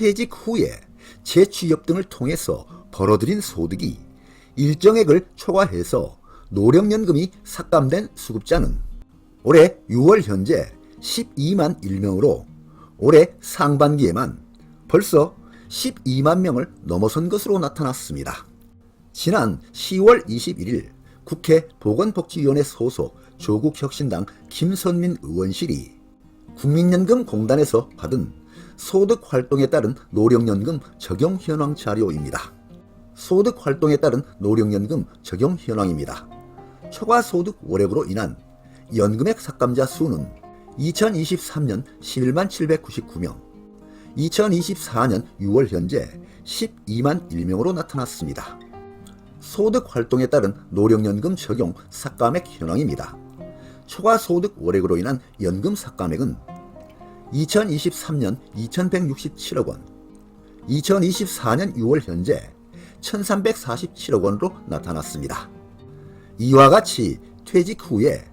퇴직 후에 재취업 등을 통해서 벌어들인 소득이 일정액을 초과해서 노령연금이 삭감된 수급자는 올해 6월 현재 12만 1명으로 올해 상반기에만 벌써 12만 명을 넘어선 것으로 나타났습니다. 지난 10월 21일 국회 보건복지위원회 소속 조국혁신당 김선민 의원실이 국민연금공단에서 받은 소득활동에 따른 노령연금 적용 현황 자료입니다. 소득활동에 따른 노령연금 적용 현황입니다. 초과소득 월액으로 인한 연금액 삭감자 수는 2023년 11만 799명, 2024년 6월 현재 12만 1명으로 나타났습니다. 소득활동에 따른 노령연금 적용 삭감액 현황입니다. 초과소득 월액으로 인한 연금 삭감액은 2023년 2167억 원, 2024년 6월 현재 1347억 원으로 나타났습니다. 이와 같이 퇴직 후에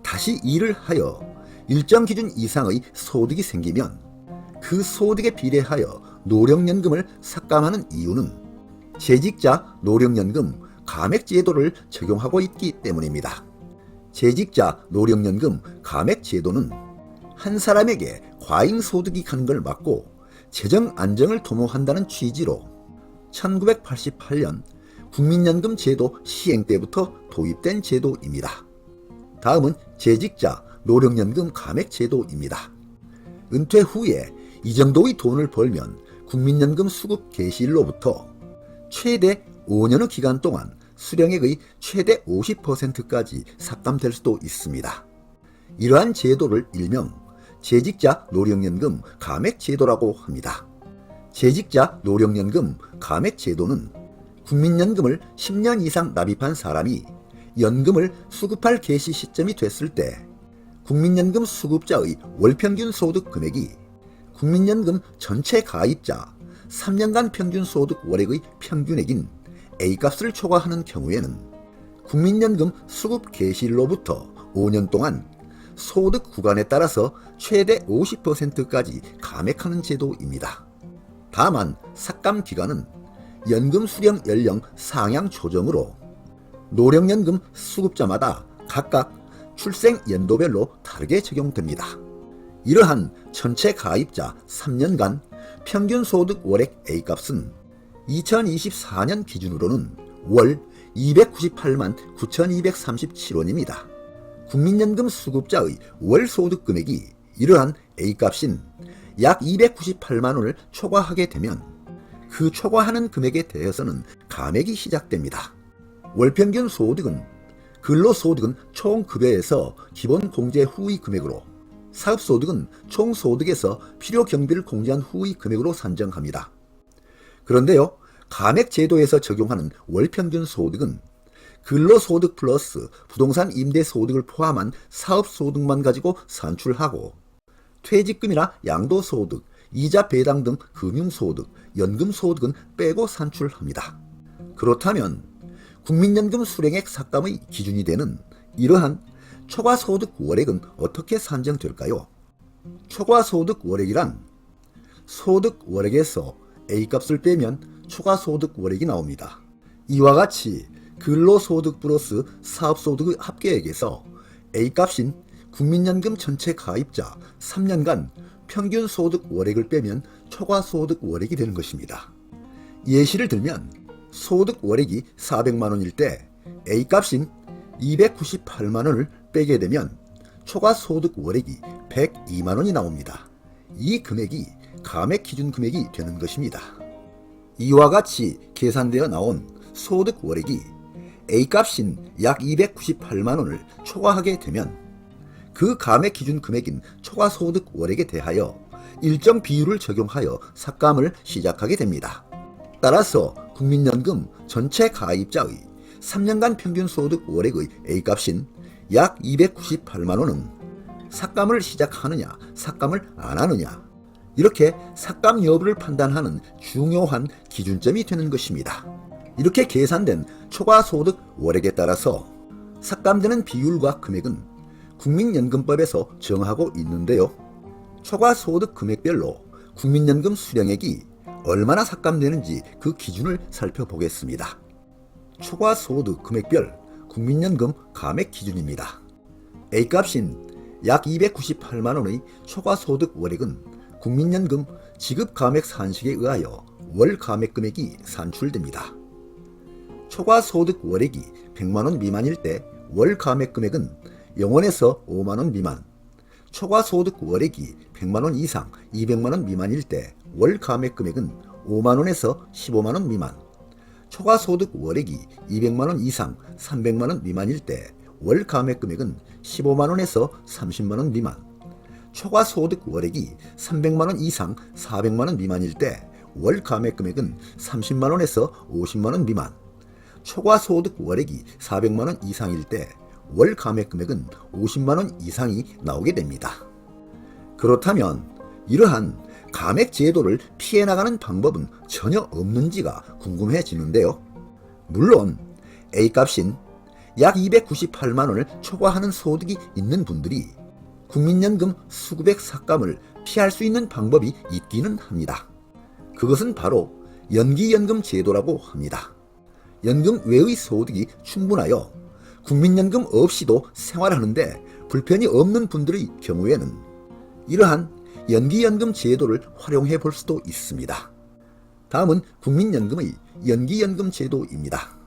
다시 일을 하여 일정 기준 이상의 소득이 생기면 그 소득에 비례하여 노령연금을 삭감하는 이유는 재직자 노령연금 감액제도를 적용하고 있기 때문입니다. 재직자 노령연금 감액제도는 한 사람에게 과잉소득이 가는 걸 막고 재정 안정을 도모한다는 취지로 1988년 국민연금 제도 시행 때부터 도입된 제도입니다. 다음은 재직자 노령연금 감액 제도입니다. 은퇴 후에 이 정도의 돈을 벌면 국민연금 수급 개시일로부터 최대 5년의 기간 동안 수령액의 최대 50%까지 삭감될 수도 있습니다. 이러한 제도를 일명 재직자 노령연금 감액 제도라고 합니다. 재직자 노령연금 감액 제도는 국민연금을 10년 이상 납입한 사람이 연금을 수급할 개시 시점이 됐을 때 국민연금 수급자의 월평균 소득 금액이 국민연금 전체 가입자 3년간 평균 소득 월액의 평균액인 A값을 초과하는 경우에는 국민연금 수급 개시일로부터 5년 동안 소득 구간에 따라서 최대 50%까지 감액하는 제도입니다. 다만 삭감 기간은 연금 수령 연령 상향 조정으로 노령연금 수급자마다 각각 출생 연도별로 다르게 적용됩니다. 이러한 전체 가입자 3년간 평균 소득 월액 A값은 2024년 기준으로는 월 298만 9,237원입니다. 국민연금 수급자의 월 소득 금액이 이러한 A값인 약 298만 원을 초과하게 되면 그 초과하는 금액에 대해서는 감액이 시작됩니다. 월평균 소득은 근로소득은 총급여에서 기본공제 후의 금액으로, 사업소득은 총소득에서 필요경비를 공제한 후의 금액으로 산정합니다. 그런데요, 감액제도에서 적용하는 월평균 소득은 근로소득 플러스 부동산 임대소득을 포함한 사업소득만 가지고 산출하고 퇴직금이나 양도소득, 이자 배당 등 금융소득, 연금소득은 빼고 산출합니다. 그렇다면 국민연금 수령액 삭감의 기준이 되는 이러한 초과소득 월액은 어떻게 산정될까요? 초과소득 월액이란 소득 월액에서 A값을 빼면 초과소득 월액이 나옵니다. 이와 같이 근로소득 플러스 사업소득의 합계액에서 A값인 국민연금 전체 가입자 3년간 평균 소득 월액을 빼면 초과소득 월액이 되는 것입니다. 예시를 들면 소득 월액이 400만원일 때 A값인 298만원을 빼게 되면 초과소득 월액이 102만원이 나옵니다. 이 금액이 감액 기준 금액이 되는 것입니다. 이와 같이 계산되어 나온 소득 월액이 A값인 약 298만원을 초과하게 되면 그 감액 기준 금액인 초과소득 월액에 대하여 일정 비율을 적용하여 삭감을 시작하게 됩니다. 따라서 국민연금 전체 가입자의 3년간 평균 소득 월액의 A값인 약 298만원은 삭감을 시작하느냐 삭감을 안 하느냐 이렇게 삭감 여부를 판단하는 중요한 기준점이 되는 것입니다. 이렇게 계산된 초과소득 월액에 따라서 삭감되는 비율과 금액은 국민연금법에서 정하고 있는데요. 초과소득 금액별로 국민연금 수령액이 얼마나 삭감되는지 그 기준을 살펴보겠습니다. 초과소득 금액별 국민연금 감액 기준입니다. A값인 약 298만원의 초과소득 월액은 국민연금 지급감액 산식에 의하여 월 감액금액이 산출됩니다. 초과소득 월액이 100만원 미만일 때 월 감액금액은 0원에서 5만원 미만, 초과소득 월액이 100만원 이상 200만원 미만일 때 월 감액금액은 5만원에서 15만원 미만, 초과소득 월액이 200만원 이상 300만원 미만일 때 월 감액금액은 15만원에서 30만원 미만, 초과소득 월액이 300만원 이상 400만원 미만일 때 월 감액금액은 30만원에서 50만원 미만, 초과소득 월액이 400만원 이상일 때 월 감액금액은 50만원 이상이 나오게 됩니다. 그렇다면 이러한 감액 제도를 피해 나가는 방법은 전혀 없는지가 궁금해지는데요. 물론 A값인 약 298만원을 초과하는 소득이 있는 분들이 국민연금 수급액 삭감을 피할 수 있는 방법이 있기는 합니다. 그것은 바로 연기연금 제도라고 합니다. 연금 외의 소득이 충분하여 국민연금 없이도 생활하는데 불편이 없는 분들의 경우에는 이러한 연기연금 제도를 활용해 볼 수도 있습니다. 다음은 국민연금의 연기연금 제도입니다.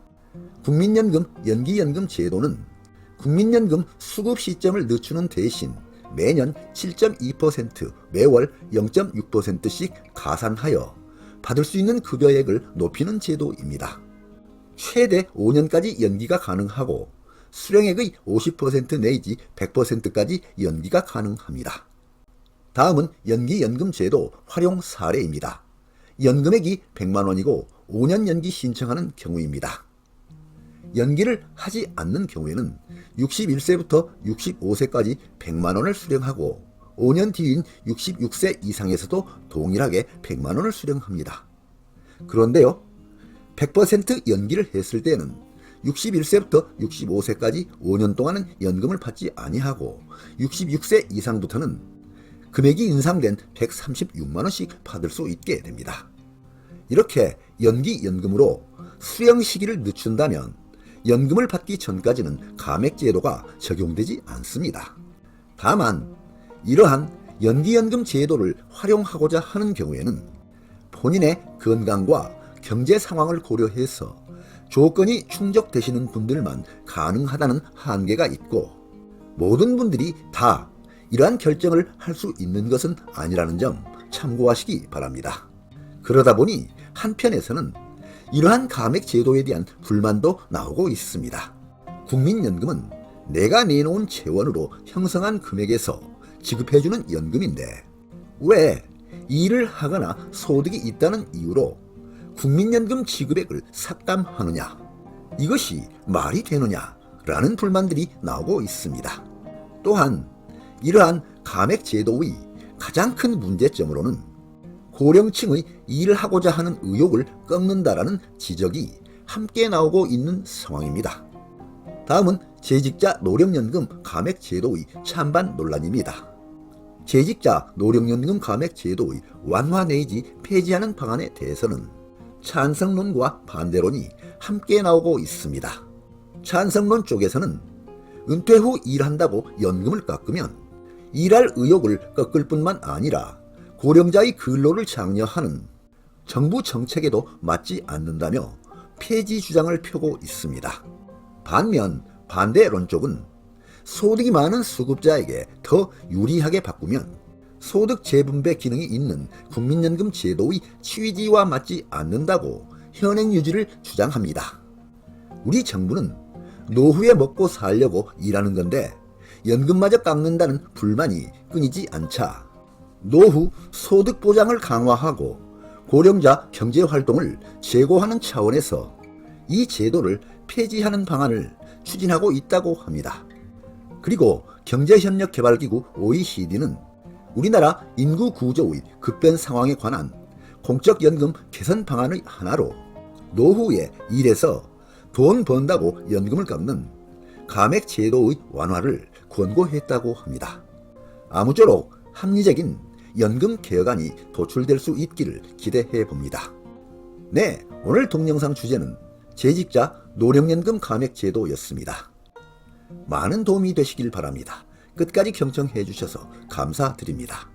국민연금 연기연금 제도는 국민연금 수급 시점을 늦추는 대신 매년 7.2% 매월 0.6%씩 가산하여 받을 수 있는 급여액을 높이는 제도입니다. 최대 5년까지 연기가 가능하고 수령액의 50% 내지 100%까지 연기가 가능합니다. 다음은 연기연금 제도 활용 사례입니다. 연금액이 100만원이고 5년 연기 신청하는 경우입니다. 연기를 하지 않는 경우에는 61세부터 65세까지 100만원을 수령하고 5년 뒤인 66세 이상에서도 동일하게 100만원을 수령합니다. 그런데요, 100% 연기를 했을 때는 61세부터 65세까지 5년 동안은 연금을 받지 아니하고 66세 이상부터는 금액이 인상된 136만원씩 받을 수 있게 됩니다. 이렇게 연기연금으로 수령 시기를 늦춘다면 연금을 받기 전까지는 감액제도가 적용되지 않습니다. 다만 이러한 연기연금 제도를 활용하고자 하는 경우에는 본인의 건강과 경제 상황을 고려해서 조건이 충족되시는 분들만 가능하다는 한계가 있고 모든 분들이 다 이러한 결정을 할 수 있는 것은 아니라는 점 참고하시기 바랍니다. 그러다 보니 한편에서는 이러한 감액 제도에 대한 불만도 나오고 있습니다. 국민연금은 내가 내놓은 재원으로 형성한 금액에서 지급해주는 연금인데 왜 일을 하거나 소득이 있다는 이유로 국민연금 지급액을 삭감하느냐, 이것이 말이 되느냐라는 불만들이 나오고 있습니다. 또한 이러한 감액 제도의 가장 큰 문제점으로는 고령층의 일을 하고자 하는 의욕을 꺾는다라는 지적이 함께 나오고 있는 상황입니다. 다음은 재직자 노령연금 감액 제도의 찬반 논란입니다. 재직자 노령연금 감액 제도의 완화 내지 폐지하는 방안에 대해서는 찬성론과 반대론이 함께 나오고 있습니다. 찬성론 쪽에서는 은퇴 후 일한다고 연금을 깎으면 일할 의욕을 꺾을 뿐만 아니라 고령자의 근로를 장려하는 정부 정책에도 맞지 않는다며 폐지 주장을 펴고 있습니다. 반면 반대론 쪽은 소득이 많은 수급자에게 더 유리하게 바꾸면 소득 재분배 기능이 있는 국민연금 제도의 취지와 맞지 않는다고 현행 유지를 주장합니다. 우리 정부는 노후에 먹고 살려고 일하는 건데 연금마저 깎는다는 불만이 끊이지 않자 노후 소득 보장을 강화하고 고령자 경제활동을 제고하는 차원에서 이 제도를 폐지하는 방안을 추진하고 있다고 합니다. 그리고 경제협력개발기구 OECD는 우리나라 인구 구조의 급변 상황에 관한 공적연금 개선 방안의 하나로 노후에 일해서 돈 번다고 연금을 깎는 감액 제도의 완화를 권고했다고 합니다. 아무쪼록 합리적인 연금 개혁안이 도출될 수 있기를 기대해 봅니다. 네, 오늘 동영상 주제는 재직자 노령연금 감액 제도였습니다. 많은 도움이 되시길 바랍니다. 끝까지 경청해 주셔서 감사드립니다.